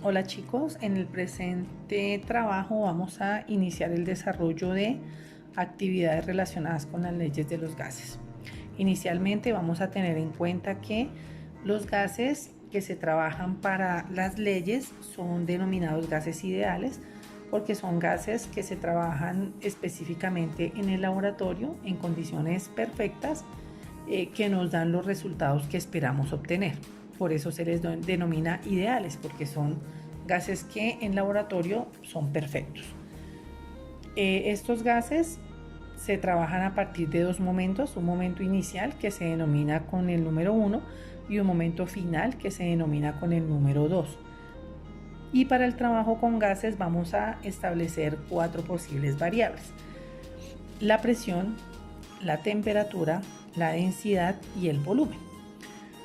Hola chicos, en el presente trabajo vamos a iniciar el desarrollo de actividades relacionadas con las leyes de los gases. Inicialmente vamos a tener en cuenta que los gases que se trabajan para las leyes son denominados gases ideales porque son gases que se trabajan específicamente en el laboratorio en condiciones perfectas que nos dan los resultados que esperamos obtener. Por eso se les denomina ideales, porque son gases que en laboratorio son perfectos. Estos gases se trabajan a partir de dos momentos, un momento inicial que se denomina con el número 1 y un momento final que se denomina con el número 2. Y para el trabajo con gases vamos a establecer 4 posibles variables: la presión, la temperatura, la densidad y el volumen.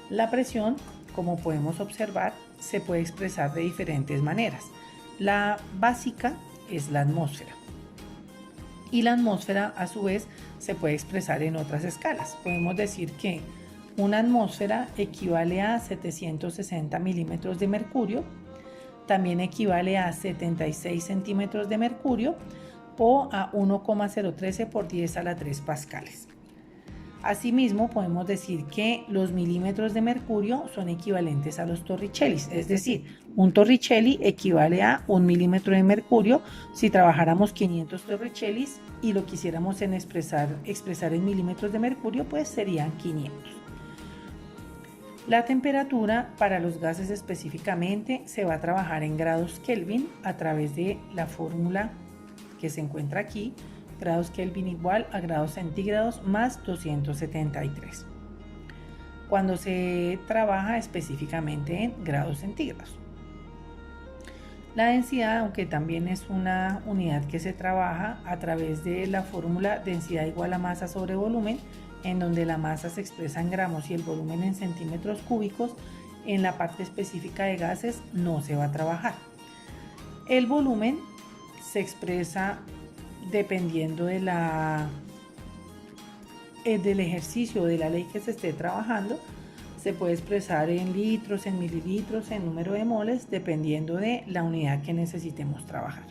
La presión, como podemos observar, se puede expresar de diferentes maneras. La básica es la atmósfera. Y la atmósfera, a su vez, se puede expresar en otras escalas. Podemos decir que una atmósfera equivale a 760 milímetros de mercurio, también equivale a 76 centímetros de mercurio o a 1,013 por 10 a la 3 pascales. Asimismo, podemos decir que los milímetros de mercurio son equivalentes a los torricellis, es decir, un torricelli equivale a 1 milímetro de mercurio. Si trabajáramos 500 torricellis y lo quisiéramos expresar en milímetros de mercurio, pues serían 500. La temperatura para los gases específicamente se va a trabajar en grados Kelvin a través de la fórmula que se encuentra aquí: grados Kelvin igual a grados centígrados más 273, cuando se trabaja específicamente en grados centígrados. La densidad, aunque también es una unidad que se trabaja a través de la fórmula densidad igual a masa sobre volumen, en donde la masa se expresa en gramos y el volumen en centímetros cúbicos, en la parte específica de gases no se va a trabajar. El volumen se expresa dependiendo del ejercicio de la ley que se esté trabajando. Se puede expresar en litros, en mililitros, en número de moles, dependiendo de la unidad que necesitemos trabajar.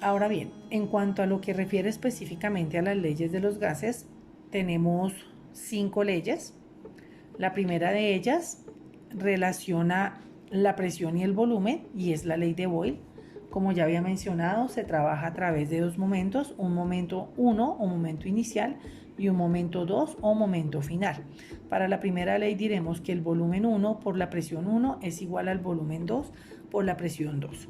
Ahora bien, en cuanto a lo que refiere específicamente a las leyes de los gases, tenemos 5 leyes. La primera de ellas relaciona la presión y el volumen y es la ley de Boyle. Como ya había mencionado, se trabaja a través de dos momentos: un momento 1 o momento inicial y un momento 2 o momento final. Para la primera ley diremos que el volumen 1 por la presión 1 es igual al volumen 2 por la presión 2.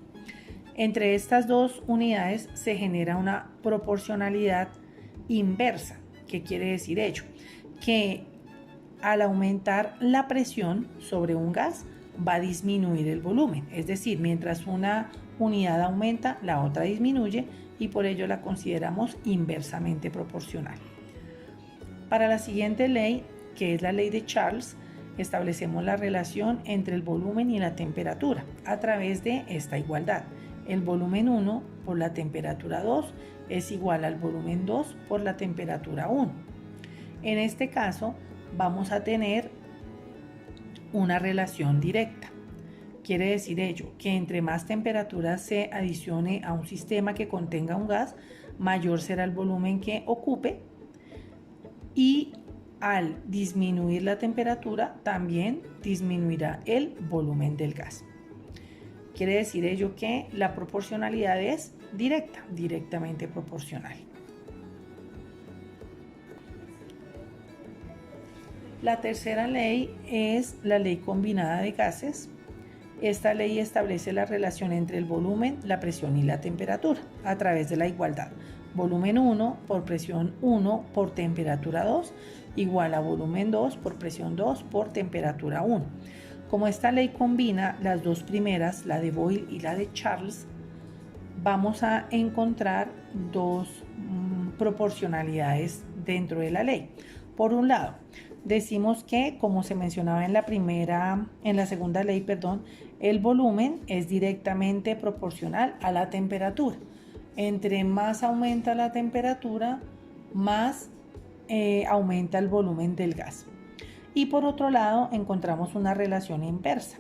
Entre estas dos unidades se genera una proporcionalidad inversa. ¿Qué quiere decir ello? Que al aumentar la presión sobre un gas va a disminuir el volumen, es decir, mientras una unidad aumenta, la otra disminuye, y por ello la consideramos inversamente proporcional. Para la siguiente ley, que es la ley de Charles, establecemos la relación entre el volumen y la temperatura a través de esta igualdad: el volumen 1 por la temperatura 2 es igual al volumen 2 por la temperatura 1. En este caso vamos a tener una relación directa. Quiere decir ello que entre más temperatura se adicione a un sistema que contenga un gas, mayor será el volumen que ocupe, y al disminuir la temperatura también disminuirá el volumen del gas. Quiere decir ello que la proporcionalidad es directa, directamente proporcional. La tercera ley es la ley combinada de gases. Esta ley establece la relación entre el volumen, la presión y la temperatura a través de la igualdad: volumen 1 por presión 1 por temperatura 2 igual a volumen 2 por presión 2 por temperatura 1. Como esta ley combina las dos primeras, la de Boyle y la de Charles, vamos a encontrar dos proporcionalidades dentro de la ley. Por un lado, decimos que, como se mencionaba en la segunda ley, el volumen es directamente proporcional a la temperatura. Entre más aumenta la temperatura, más aumenta el volumen del gas. Y por otro lado, encontramos una relación inversa.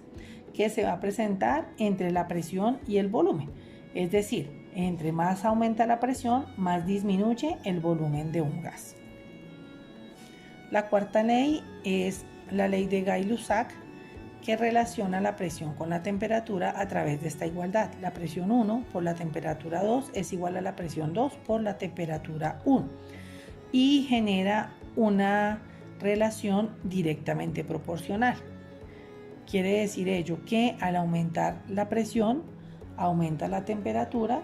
que se va a presentar entre la presión y el volumen. Es decir, entre más aumenta la presión, más disminuye el volumen de un gas. La cuarta ley es la ley de Gay-Lussac, que relaciona la presión con la temperatura a través de esta igualdad. La presión 1 por la temperatura 2 es igual a la presión 2 por la temperatura 1 y genera una relación directamente proporcional. Quiere decir ello que al aumentar la presión, aumenta la temperatura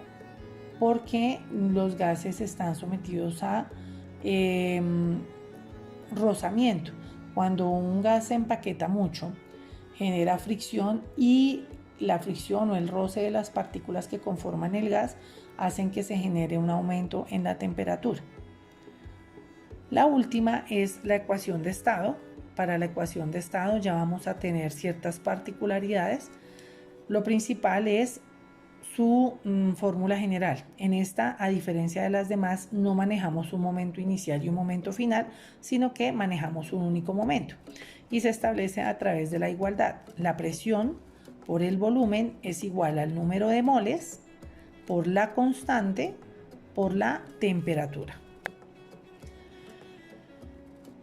porque los gases están sometidos a rozamiento. Cuando un gas se empaqueta mucho, genera fricción y la fricción o el roce de las partículas que conforman el gas hacen que se genere un aumento en la temperatura. La última es la ecuación de estado. Para la ecuación de estado ya vamos a tener ciertas particularidades. Lo principal es su fórmula general. En esta, a diferencia de las demás, no manejamos un momento inicial y un momento final, sino que manejamos un único momento. Y se establece a través de la igualdad. La presión por el volumen es igual al número de moles por la constante por la temperatura.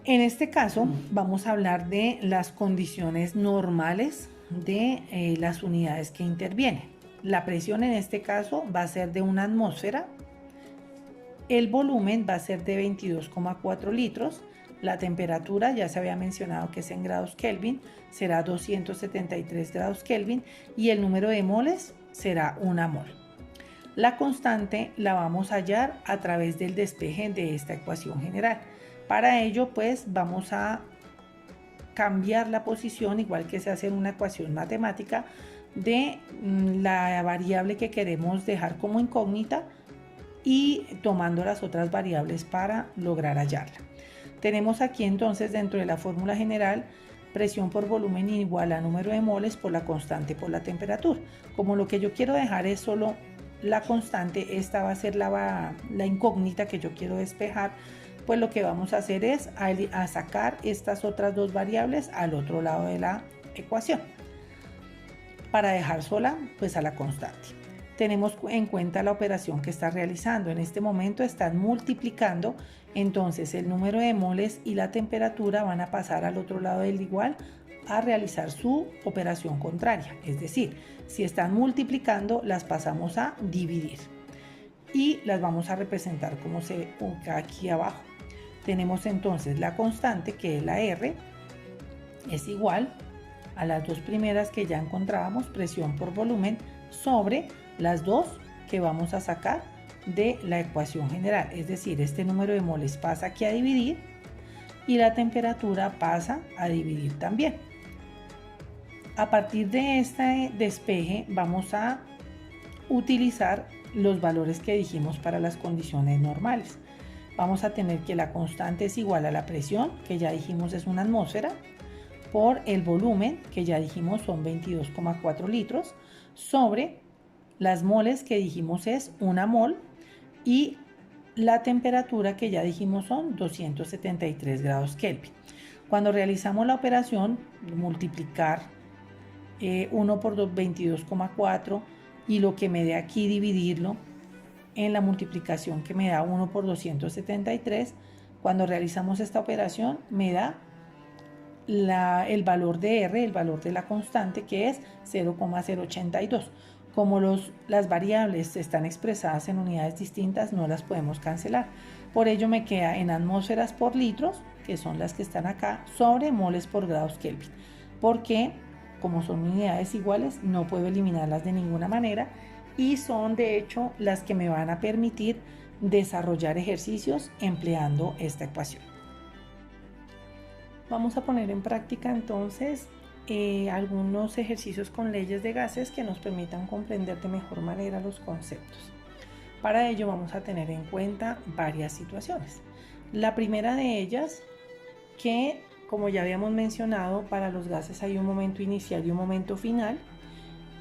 En este caso vamos a hablar de las condiciones normales de las unidades que intervienen. La presión en este caso va a ser de 1 atmósfera, el volumen va a ser de 22,4 litros, la temperatura ya se había mencionado que es en grados Kelvin, será 273 grados Kelvin y el número de moles será 1 mol. La constante la vamos a hallar a través del despeje de esta ecuación general. Para ello pues vamos a cambiar la posición, igual que se hace en una ecuación matemática, de la variable que queremos dejar como incógnita y tomando las otras variables para lograr hallarla. Tenemos aquí entonces dentro de la fórmula general presión por volumen igual a número de moles por la constante por la temperatura. Como lo que yo quiero dejar es solo la constante, esta va a ser la incógnita que yo quiero despejar, pues lo que vamos a hacer es a sacar estas otras dos variables al otro lado de la ecuación para dejar sola pues a la constante. Tenemos en cuenta la operación que está realizando. En este momento están multiplicando, entonces el número de moles y la temperatura van a pasar al otro lado del igual a realizar su operación contraria. Es decir, si están multiplicando, las pasamos a dividir y las vamos a representar como se ubica aquí abajo. Tenemos entonces la constante, que es la R, es igual a las dos primeras que ya encontrábamos, presión por volumen, sobre las dos que vamos a sacar de la ecuación general. Es decir, este número de moles pasa aquí a dividir y la temperatura pasa a dividir también. A partir de este despeje vamos a utilizar los valores que dijimos para las condiciones normales. Vamos a tener que la constante es igual a la presión, que ya dijimos es 1 atmósfera, por el volumen, que ya dijimos son 22,4 litros, sobre las moles, que dijimos es 1 mol, y la temperatura, que ya dijimos son 273 grados Kelvin. Cuando realizamos la operación, multiplicar 1 por 22,4 y lo que me dé aquí dividirlo en la multiplicación que me da 1 por 273, cuando realizamos esta operación me da el valor de R, el valor de la constante, que es 0,082. Como las variables están expresadas en unidades distintas, no las podemos cancelar. Por ello me queda en atmósferas por litros, que son las que están acá, sobre moles por grados Kelvin. Porque como son unidades iguales, no puedo eliminarlas de ninguna manera y son de hecho las que me van a permitir desarrollar ejercicios empleando esta ecuación. Vamos a poner en práctica entonces algunos ejercicios con leyes de gases que nos permitan comprender de mejor manera los conceptos. Para ello vamos a tener en cuenta varias situaciones. La primera de ellas, que como ya habíamos mencionado, para los gases hay un momento inicial y un momento final.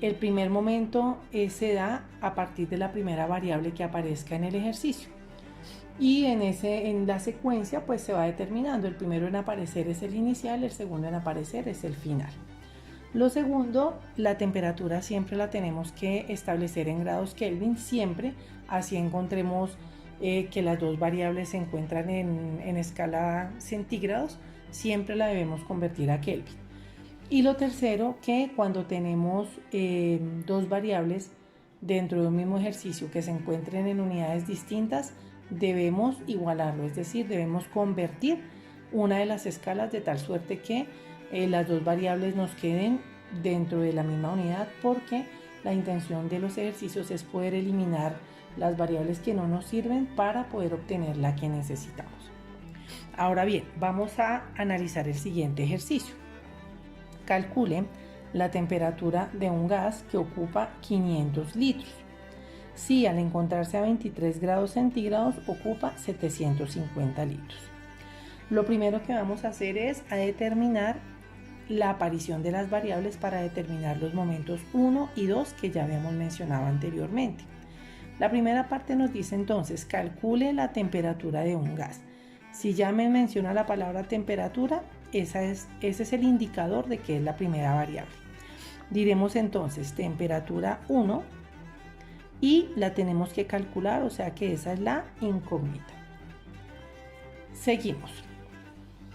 El primer momento se da a partir de la primera variable que aparezca en el ejercicio. Y en la secuencia pues se va determinando. El primero en aparecer es el inicial, el segundo en aparecer es el final. Lo segundo, la temperatura siempre la tenemos que establecer en grados Kelvin, siempre, así encontremos que las dos variables se encuentran en escala centígrados, siempre la debemos convertir a Kelvin. Y lo tercero, que cuando tenemos dos variables dentro de un mismo ejercicio que se encuentren en unidades distintas, debemos igualarlo, es decir, debemos convertir una de las escalas de tal suerte que las dos variables nos queden dentro de la misma unidad, porque la intención de los ejercicios es poder eliminar las variables que no nos sirven para poder obtener la que necesitamos. Ahora bien, vamos a analizar el siguiente ejercicio. Calcule la temperatura de un gas que ocupa 500 litros. Si al encontrarse a 23 grados centígrados ocupa 750 litros. Lo primero que vamos a hacer es determinar la aparición de las variables para determinar los momentos 1 y 2 que ya habíamos mencionado anteriormente. La primera parte nos dice entonces, calcule la temperatura de un gas. Si ya me menciona la palabra temperatura, ese es el indicador de que es la primera variable. Diremos entonces temperatura 1 y la tenemos que calcular, o sea que esa es la incógnita. Seguimos.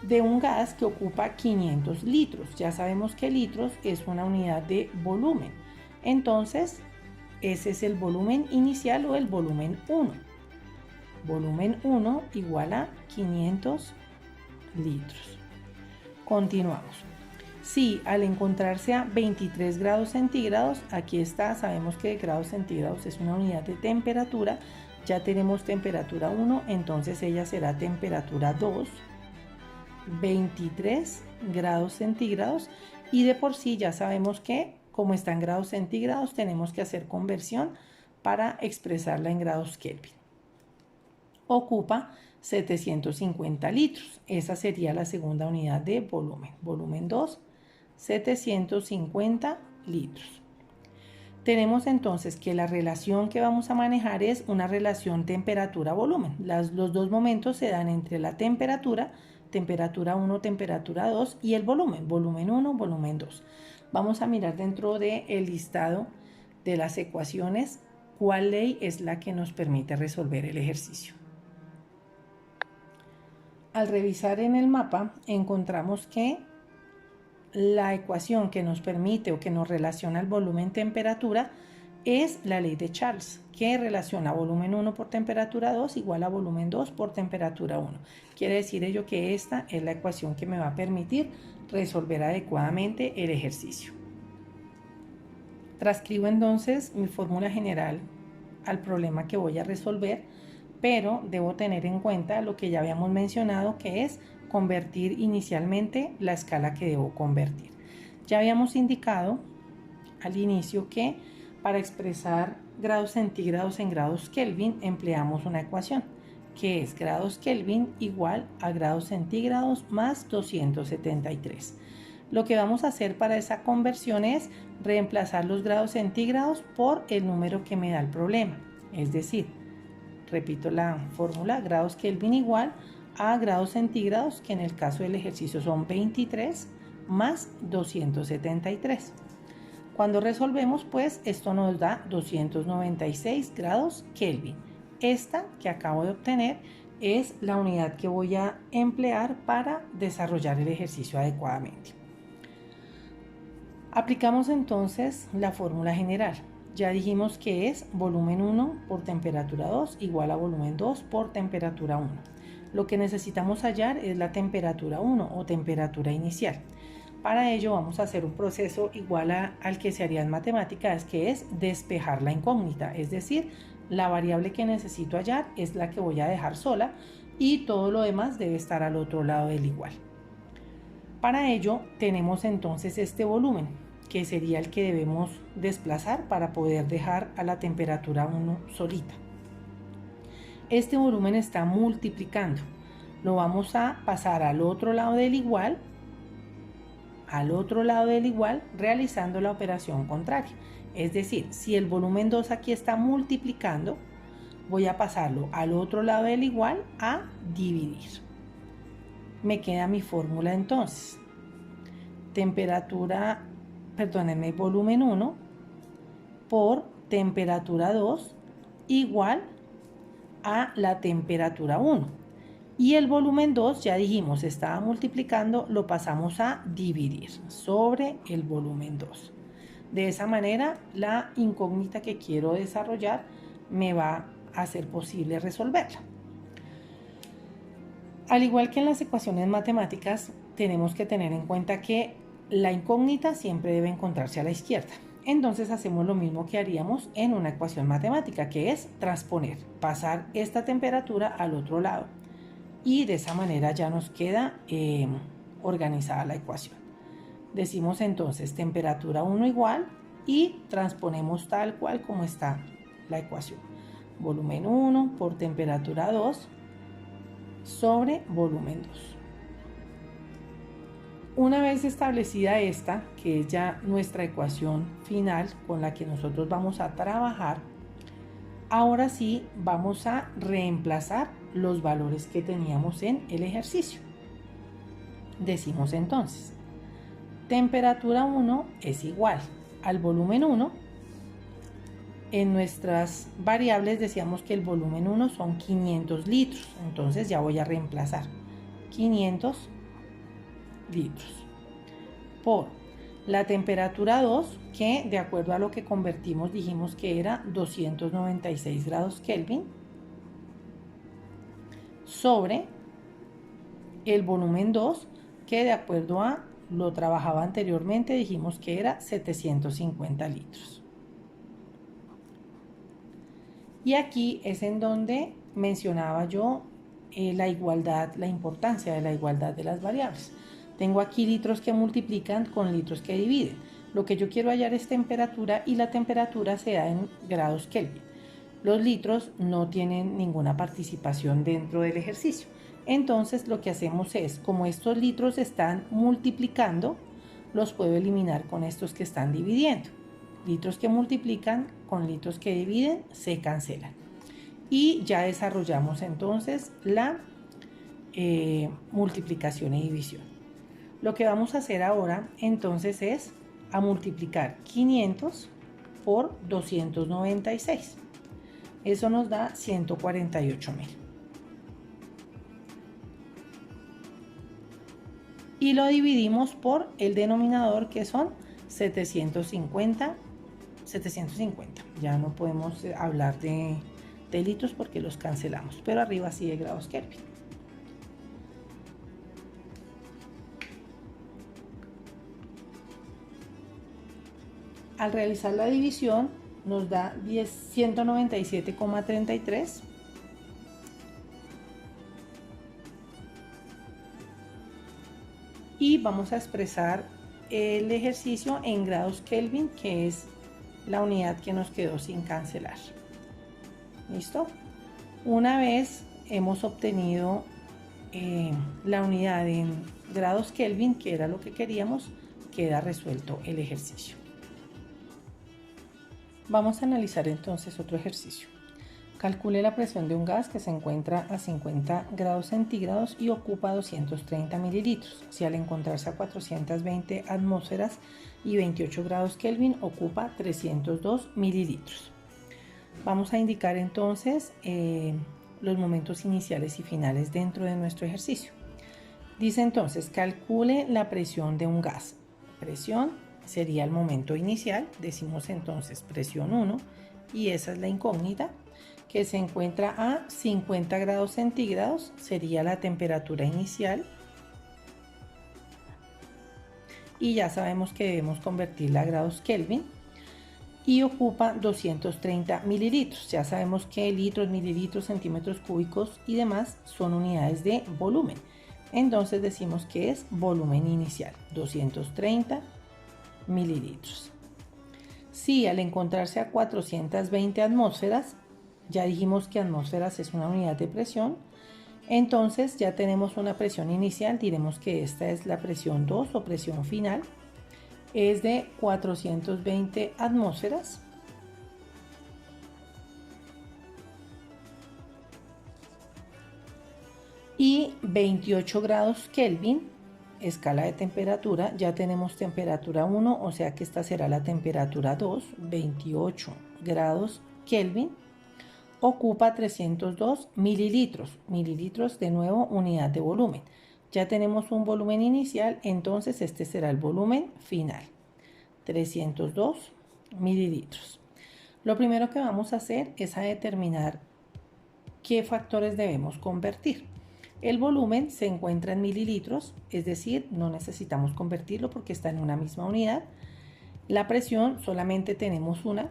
De un gas que ocupa 500 litros. Ya sabemos que litros es una unidad de volumen. Entonces, ese es el volumen inicial o el volumen 1. Volumen 1 igual a 500 litros. Continuamos. Si al encontrarse a 23 grados centígrados, aquí está, sabemos que grados centígrados es una unidad de temperatura, ya tenemos temperatura 1, entonces ella será temperatura 2, 23 grados centígrados, y de por sí ya sabemos que como está en grados centígrados tenemos que hacer conversión para expresarla en grados Kelvin. Ocupa 750 litros, esa sería la segunda unidad de volumen. Volumen 2, 750 litros. Tenemos entonces que la relación que vamos a manejar es una relación temperatura-volumen. Los dos momentos se dan entre la temperatura 1, temperatura 2 y el volumen, volumen 1, volumen 2. Vamos a mirar dentro del listado de las ecuaciones cuál ley es la que nos permite resolver el ejercicio. Al revisar en el mapa encontramos que la ecuación que nos permite o que nos relaciona el volumen-temperatura es la ley de Charles, que relaciona volumen 1 por temperatura 2 igual a volumen 2 por temperatura 1. Quiere decir ello que esta es la ecuación que me va a permitir resolver adecuadamente el ejercicio. Transcribo entonces mi fórmula general al problema que voy a resolver, pero debo tener en cuenta lo que ya habíamos mencionado, que es convertir inicialmente la escala que debo convertir. Ya habíamos indicado al inicio que para expresar grados centígrados en grados Kelvin empleamos una ecuación, que es grados Kelvin igual a grados centígrados más 273. Lo que vamos a hacer para esa conversión es reemplazar los grados centígrados por el número que me da el problema. Es decir, repito la fórmula, grados Kelvin igual a grados centígrados, que en el caso del ejercicio son 23 más 273. Cuando resolvemos, pues esto nos da 296 grados Kelvin. Esta que acabo de obtener es la unidad que voy a emplear para desarrollar el ejercicio adecuadamente. Aplicamos entonces la fórmula general. Ya dijimos que es volumen 1 por temperatura 2 igual a volumen 2 por temperatura 1. Lo que necesitamos hallar es la temperatura 1 o temperatura inicial. Para ello vamos a hacer un proceso igual al que se haría en matemáticas, que es despejar la incógnita, es decir, la variable que necesito hallar es la que voy a dejar sola y todo lo demás debe estar al otro lado del igual. Para ello tenemos entonces este volumen, que sería el que debemos desplazar para poder dejar a la temperatura 1 solita. Este volumen está multiplicando, lo vamos a pasar al otro lado del igual, realizando la operación contraria. Es decir, si el volumen 2 aquí está multiplicando, voy a pasarlo al otro lado del igual a dividir. Me queda mi fórmula entonces. Temperatura perdónenme, volumen 1 por temperatura 2 igual a la temperatura 1. Y el volumen 2, ya dijimos, estaba multiplicando, lo pasamos a dividir sobre el volumen 2. De esa manera, la incógnita que quiero desarrollar me va a ser posible resolverla. Al igual que en las ecuaciones matemáticas, tenemos que tener en cuenta que la incógnita siempre debe encontrarse a la izquierda. Entonces hacemos lo mismo que haríamos en una ecuación matemática, que es transponer, pasar esta temperatura al otro lado. Y de esa manera ya nos queda organizada la ecuación. Decimos entonces temperatura 1 igual y transponemos tal cual como está la ecuación. Volumen 1 por temperatura 2 sobre volumen 2. Una vez establecida esta, que es ya nuestra ecuación final con la que nosotros vamos a trabajar, ahora sí vamos a reemplazar los valores que teníamos en el ejercicio. Decimos entonces, temperatura 1 es igual al volumen 1. En nuestras variables decíamos que el volumen 1 son 500 litros, entonces ya voy a reemplazar 500 litros por la temperatura 2, que de acuerdo a lo que convertimos dijimos que era 296 grados Kelvin, sobre el volumen 2, que de acuerdo a lo trabajado anteriormente dijimos que era 750 litros. Y aquí es en donde mencionaba yo la igualdad, la importancia de la igualdad de las variables. Tengo aquí litros que multiplican con litros que dividen. Lo que yo quiero hallar es temperatura y la temperatura se da en grados Kelvin. Los litros no tienen ninguna participación dentro del ejercicio. Entonces lo que hacemos es, como estos litros están multiplicando, los puedo eliminar con estos que están dividiendo. Litros que multiplican con litros que dividen se cancelan. Y ya desarrollamos entonces la multiplicación y división. Lo que vamos a hacer ahora entonces es a multiplicar 500 por 296. Eso nos da 148.000. Y lo dividimos por el denominador, que son 750. Ya no podemos hablar de litros porque los cancelamos, pero arriba sí de grados Kelvin. Al realizar la división nos da 197,33. Y vamos a expresar el ejercicio en grados Kelvin, que es la unidad que nos quedó sin cancelar. ¿Listo? Una vez hemos obtenido la unidad en grados Kelvin, que era lo que queríamos, queda resuelto el ejercicio. Vamos a analizar entonces otro ejercicio. Calcule la presión de un gas que se encuentra a 50 grados centígrados y ocupa 230 mililitros. Si al encontrarse a 420 atmósferas y 28 grados Kelvin ocupa 302 mililitros. Vamos a indicar entonces los momentos iniciales y finales dentro de nuestro ejercicio. Dice entonces, calcule la presión de un gas. Presión sería el momento inicial, decimos entonces presión 1 y esa es la incógnita, que se encuentra a 50 grados centígrados, sería la temperatura inicial. Y ya sabemos que debemos convertirla a grados Kelvin y ocupa 230 mililitros. Ya sabemos que litros, mililitros, centímetros cúbicos y demás son unidades de volumen. Entonces decimos que es volumen inicial, 230 mililitros. Si al encontrarse a 420 atmósferas, ya dijimos que atmósferas es una unidad de presión, entonces ya tenemos una presión inicial, diremos que esta es la presión 2 o presión final, es de 420 atmósferas. Y 28 grados Kelvin escala de temperatura, ya tenemos temperatura 1, o sea que esta será la temperatura 2, 28 grados Kelvin. Ocupa 302 mililitros, mililitros de nuevo unidad de volumen. Ya tenemos un volumen inicial, entonces este será el volumen final, 302 mililitros. Lo primero que vamos a hacer es a determinar qué factores debemos convertir. El volumen se encuentra en mililitros, es decir, no necesitamos convertirlo porque está en una misma unidad. La presión solamente tenemos una,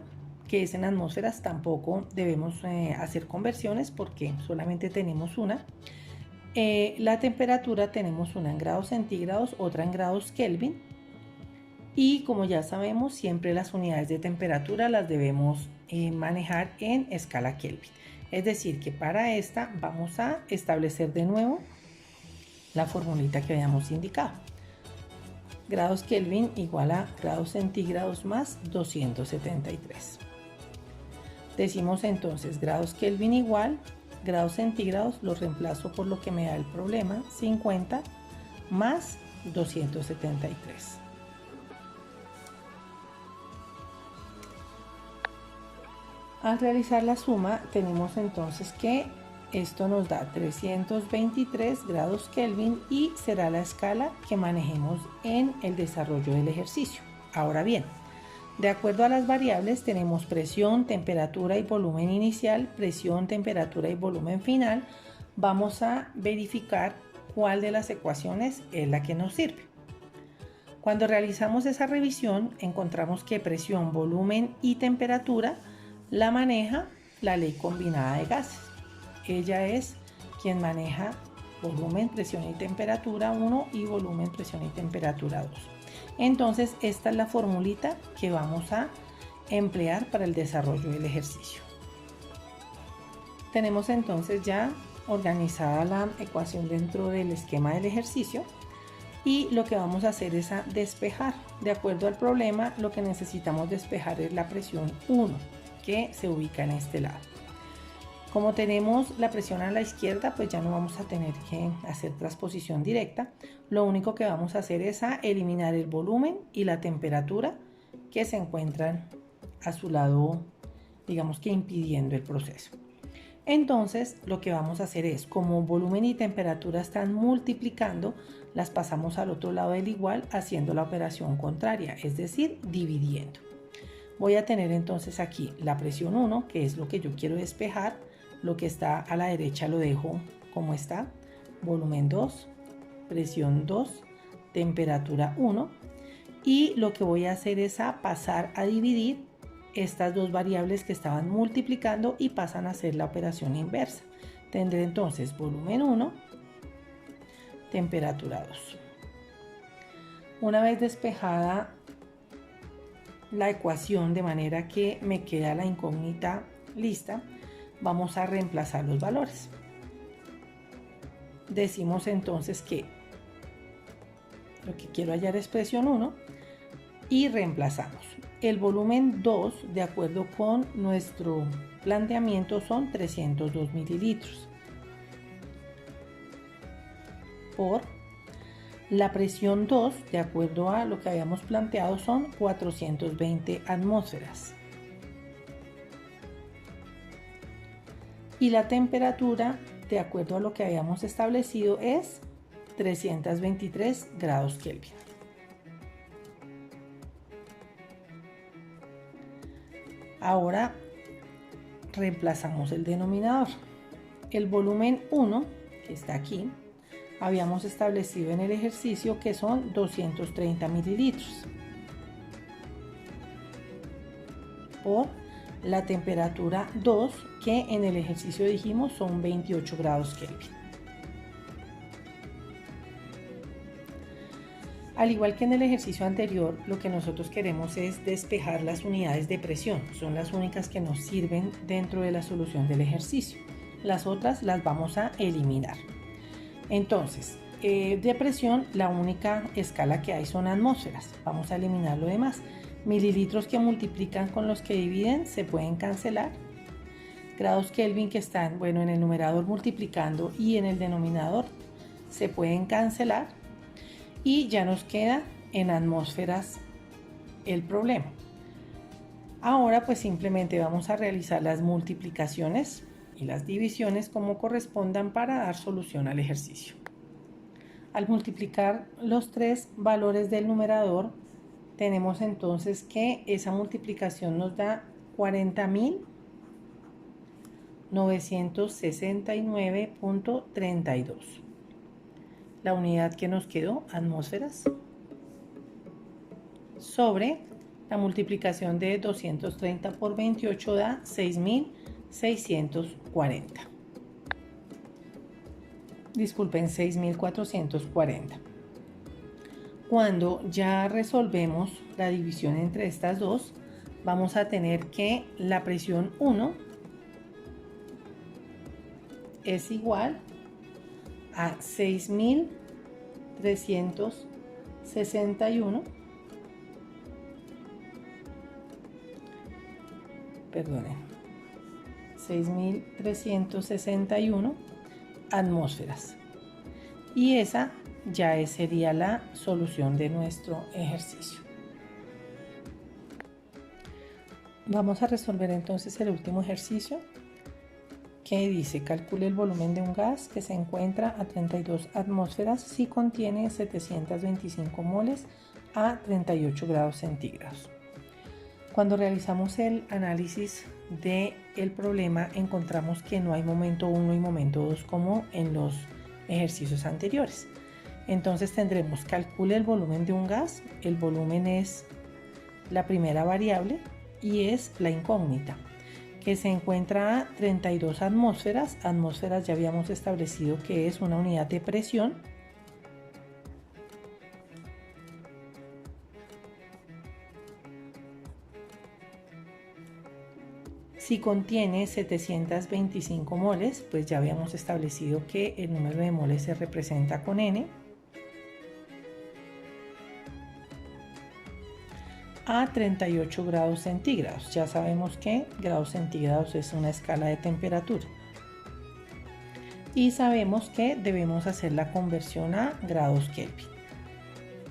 que es en atmósferas, tampoco debemos hacer conversiones porque solamente tenemos una. La temperatura tenemos una en grados centígrados, otra en grados Kelvin. Y como ya sabemos, siempre las unidades de temperatura las debemos manejar en escala Kelvin. Es decir, que para esta vamos a establecer de nuevo la formulita que habíamos indicado. Grados Kelvin igual a grados centígrados más 273. Decimos entonces grados Kelvin igual, grados centígrados los reemplazo por lo que me da el problema, 50 más 273. Al realizar la suma tenemos entonces que esto nos da 323 grados Kelvin y será la escala que manejemos en el desarrollo del ejercicio. Ahora bien, de acuerdo a las variables tenemos presión, temperatura y volumen inicial, presión, temperatura y volumen final. Vamos a verificar cuál de las ecuaciones es la que nos sirve. Cuando realizamos esa revisión encontramos que presión, volumen y temperatura la maneja la ley combinada de gases. Ella es quien maneja volumen, presión y temperatura 1 y volumen, presión y temperatura 2. Entonces esta es la formulita que vamos a emplear para el desarrollo del ejercicio. Tenemos entonces ya organizada la ecuación dentro del esquema del ejercicio y lo que vamos a hacer es a despejar. De acuerdo al problema, lo que necesitamos despejar es la presión 1 que se ubica en este lado. Como tenemos la presión a la izquierda, pues ya no vamos a tener que hacer transposición directa. Lo único que vamos a hacer es a eliminar el volumen y la temperatura que se encuentran a su lado, digamos que impidiendo el proceso. Entonces lo que vamos a hacer es, como volumen y temperatura están multiplicando, las pasamos al otro lado del igual haciendo la operación contraria, es decir, dividiendo. Voy a tener entonces aquí la presión 1, que es lo que yo quiero despejar. Lo que está a la derecha lo dejo como está. Volumen 2, presión 2, temperatura 1. Y lo que voy a hacer es a pasar a dividir estas dos variables que estaban multiplicando y pasan a hacer la operación inversa. Tendré entonces volumen 1, temperatura 2. Una vez despejada la ecuación de manera que me queda la incógnita lista, vamos a reemplazar los valores. Decimos entonces que lo que quiero hallar es presión 1 y reemplazamos. El volumen 2, de acuerdo con nuestro planteamiento, son 302 mililitros. Por la presión 2, de acuerdo a lo que habíamos planteado, son 420 atmósferas. Y la temperatura, de acuerdo a lo que habíamos establecido, es 323 grados Kelvin. Ahora reemplazamos el denominador. El volumen 1, que está aquí, habíamos establecido en el ejercicio que son 230 mililitros. Por la temperatura 2, que en el ejercicio dijimos son 28 grados Kelvin. Al igual que en el ejercicio anterior, lo que nosotros queremos es despejar las unidades de presión. Son las únicas que nos sirven dentro de la solución del ejercicio. Las otras las vamos a eliminar. Entonces, de presión, la única escala que hay son atmósferas. Vamos a eliminar lo demás. Mililitros que multiplican con los que dividen se pueden cancelar. Grados Kelvin que están, bueno, en el numerador multiplicando y en el denominador se pueden cancelar. y ya nos queda en atmósferas el problema. Ahora pues simplemente vamos a realizar las multiplicaciones y las divisiones como correspondan para dar solución al ejercicio. Al multiplicar los tres valores del numerador, tenemos entonces que esa multiplicación nos da 40.969.32. La unidad que nos quedó, atmósferas, sobre la multiplicación de 230 por 28 da 6.640. Disculpen, 6.440. Cuando ya resolvemos la división entre estas dos, vamos a tener que la presión 1 es igual a 6.361, perdonen, 6.361 atmósferas. Y esa ya sería la solución de nuestro ejercicio. Vamos a resolver entonces el último ejercicio, que dice: calcule el volumen de un gas que se encuentra a 32 atmósferas si contiene 725 moles a 38 grados centígrados. Cuando realizamos el análisis del problema, encontramos que no hay momento 1 y momento 2 como en los ejercicios anteriores. Entonces tendremos: calcule el volumen de un gas. El volumen es la primera variable y es la incógnita, que se encuentra a 32 atmósferas. Atmósferas ya habíamos establecido que es una unidad de presión. Si contiene 725 moles, pues ya habíamos establecido que el número de moles se representa con N. A 38 grados centígrados. Ya sabemos que grados centígrados es una escala de temperatura. Y sabemos que debemos hacer la conversión a grados Kelvin.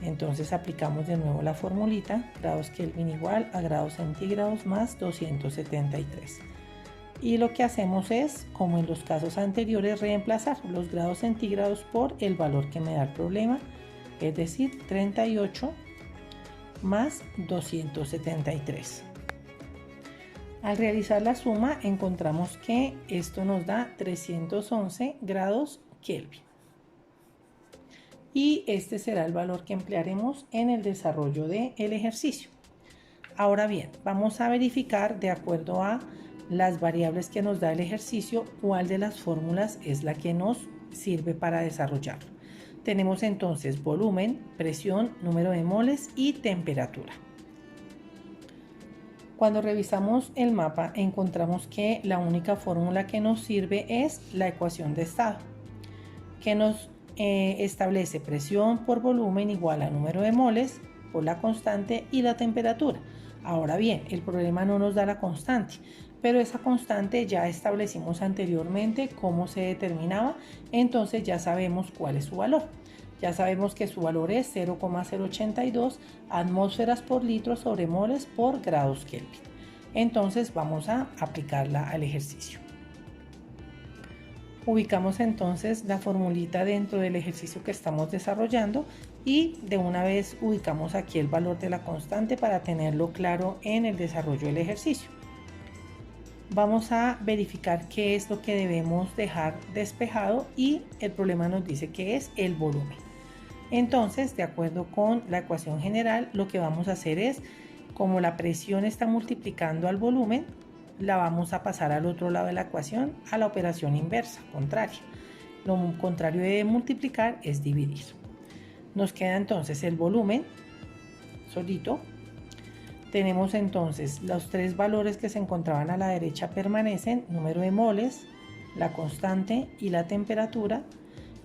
Entonces aplicamos de nuevo la formulita: grados Kelvin igual a grados centígrados más 273. Y lo que hacemos es, como en los casos anteriores, reemplazar los grados centígrados por el valor que me da el problema, es decir, 38 más 273. Al realizar la suma, encontramos que esto nos da 311 grados Kelvin. Y este será el valor que emplearemos en el desarrollo del ejercicio. Ahora bien, vamos a verificar, de acuerdo a las variables que nos da el ejercicio, cuál de las fórmulas es la que nos sirve para desarrollarlo. Tenemos entonces volumen, presión, número de moles y temperatura. Cuando revisamos el mapa, encontramos que la única fórmula que nos sirve es la ecuación de estado, que nos establece presión por volumen igual a número de moles por la constante y la temperatura. Ahora bien, el problema no nos da la constante, pero esa constante ya establecimos anteriormente cómo se determinaba, entonces ya sabemos cuál es su valor. Ya sabemos que su valor es 0,082 atmósferas por litro sobre moles por grados Kelvin. Entonces vamos a aplicarla al ejercicio. Ubicamos entonces la formulita dentro del ejercicio que estamos desarrollando y de una vez ubicamos aquí el valor de la constante para tenerlo claro en el desarrollo del ejercicio. Vamos a verificar qué es lo que debemos dejar despejado y el problema nos dice que es el volumen. Entonces, de acuerdo con la ecuación general, lo que vamos a hacer es, como la presión está multiplicando al volumen, la vamos a pasar al otro lado de la ecuación, a la operación inversa, contraria. Lo contrario de multiplicar es dividir. Nos queda entonces el volumen solito. Tenemos entonces los tres valores que se encontraban a la derecha permanecen: número de moles, la constante y la temperatura,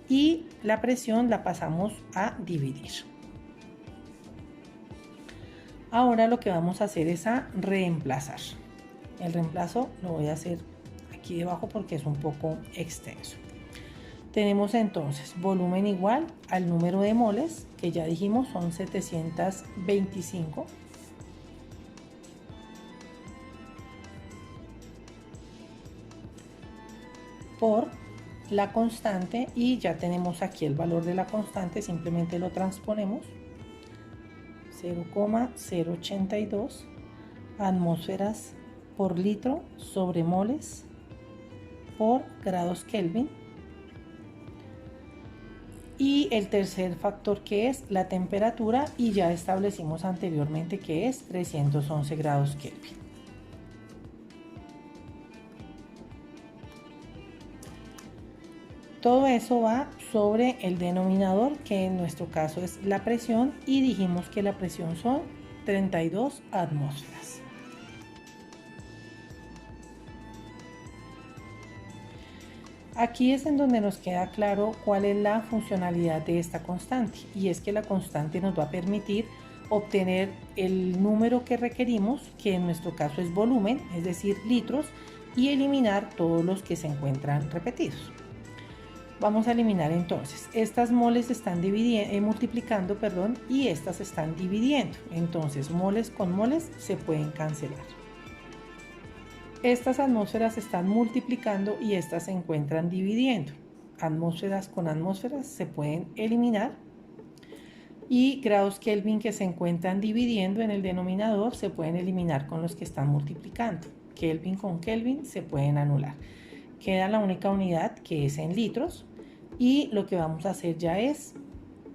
y la presión la pasamos a dividir. Ahora lo que vamos a hacer es a reemplazar. El reemplazo lo voy a hacer aquí debajo porque es un poco extenso. Tenemos entonces volumen igual al número de moles, que ya dijimos son 725, por la constante, y ya tenemos aquí el valor de la constante, simplemente lo transponemos, 0,082 atmósferas por litro sobre moles por grados Kelvin. Y el tercer factor, que es la temperatura, y ya establecimos anteriormente que es 311 grados Kelvin. Todo eso va sobre el denominador, que en nuestro caso es la presión, y dijimos que la presión son 32 atmósferas. Aquí es en donde nos queda claro cuál es la funcionalidad de esta constante, y es que la constante nos va a permitir obtener el número que requerimos, que en nuestro caso es volumen, es decir, litros, y eliminar todos los que se encuentran repetidos. Vamos a eliminar entonces, estas moles están multiplicando, y estas están dividiendo, entonces moles con moles se pueden cancelar. Estas atmósferas están multiplicando y estas se encuentran dividiendo, atmósferas con atmósferas se pueden eliminar, y grados Kelvin que se encuentran dividiendo en el denominador se pueden eliminar con los que están multiplicando, Kelvin con Kelvin se pueden anular. Queda la única unidad, que es en litros, y lo que vamos a hacer ya es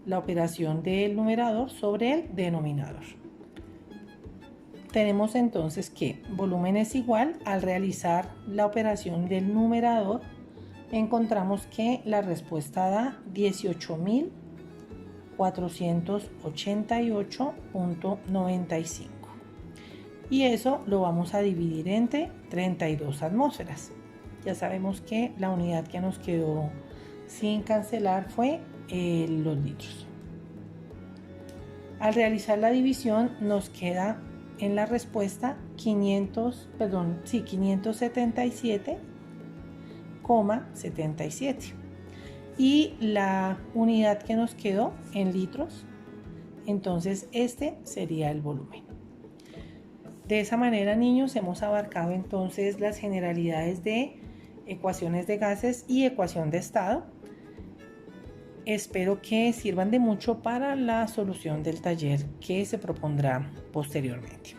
la operación del numerador sobre el denominador. Tenemos entonces que volumen es igual, al realizar la operación del numerador encontramos que la respuesta da 18.488.95, y eso lo vamos a dividir entre 32 atmósferas. Ya sabemos que la unidad que nos quedó sin cancelar fue los litros. Al realizar la división nos queda en la respuesta 577,77, y la unidad que nos quedó en litros, entonces este sería el volumen. De esa manera, niños, hemos abarcado entonces las generalidades de ecuaciones de gases y ecuación de estado. Espero que sirvan de mucho para la solución del taller que se propondrá posteriormente.